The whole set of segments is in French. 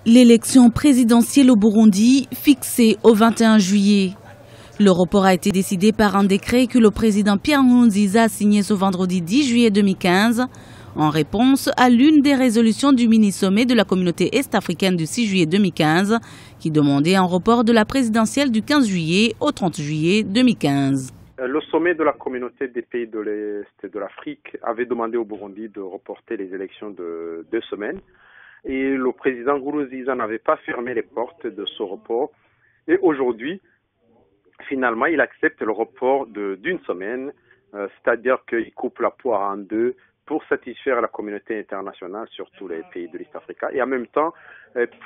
L'élection présidentielle au Burundi, fixée au 21 juillet. Le report a été décidé par un décret que le président Pierre Nkurunziza a signé ce vendredi 10 juillet 2015, en réponse à l'une des résolutions du mini-sommet de la communauté est-africaine du 6 juillet 2015, qui demandait un report de la présidentielle du 15 juillet au 30 juillet 2015. Le sommet de la communauté des pays de l'Est de l'Afrique avait demandé au Burundi de reporter les élections de 2 semaines. Et le président Nkurunziza n'avait pas fermé les portes de ce report. Et aujourd'hui, finalement, il accepte le report d'une semaine, c'est-à-dire qu'il coupe la poire en deux pour satisfaire la communauté internationale, surtout les pays de l'Est Afrique, et en même temps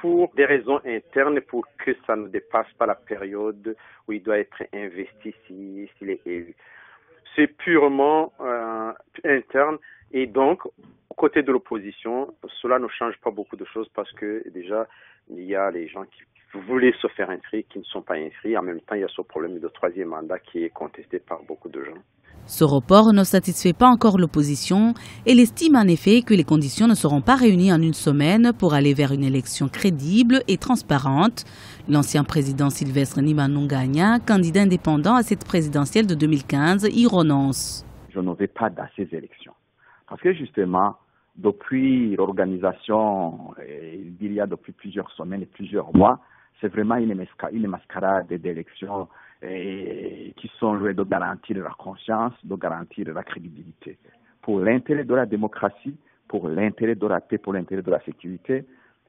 pour des raisons internes, pour que ça ne dépasse pas la période où il doit être investi s'il est élu. C'est purement interne, et donc, côté de l'opposition, cela ne change pas beaucoup de choses parce que déjà, il y a les gens qui voulaient se faire inscrire, qui ne sont pas inscrits. En même temps, il y a ce problème de 3e mandat qui est contesté par beaucoup de gens. Ce report ne satisfait pas encore l'opposition. Elle estime en effet que les conditions ne seront pas réunies en une semaine pour aller vers une élection crédible et transparente. L'ancien président Sylvestre Ntibantunganya, candidat indépendant à cette présidentielle de 2015, y renonce. Je ne vais pas dans ces élections. Parce que justement, depuis l'organisation, il y a depuis plusieurs semaines et plusieurs mois, c'est vraiment une mascarade d'élections qui sont jouées de garantir la conscience, de garantir la crédibilité. Pour l'intérêt de la démocratie, pour l'intérêt de la paix, pour l'intérêt de la sécurité,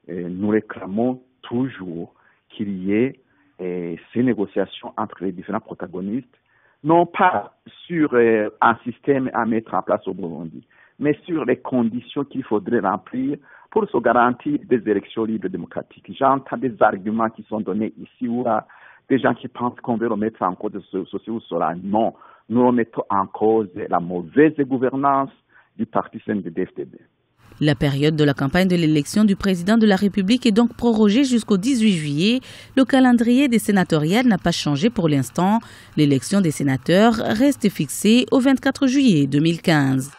nous réclamons toujours qu'il y ait ces négociations entre les différents protagonistes, non pas sur un système à mettre en place au Burundi, mais sur les conditions qu'il faudrait remplir pour se garantir des élections libres et démocratiques. J'entends des arguments qui sont donnés ici ou là, des gens qui pensent qu'on veut remettre en cause ceci ou cela. Non, nous remettons en cause la mauvaise gouvernance du parti CNDD-FDD. La période de la campagne de l'élection du président de la République est donc prorogée jusqu'au 18 juillet. Le calendrier des sénatoriales n'a pas changé pour l'instant. L'élection des sénateurs reste fixée au 24 juillet 2015.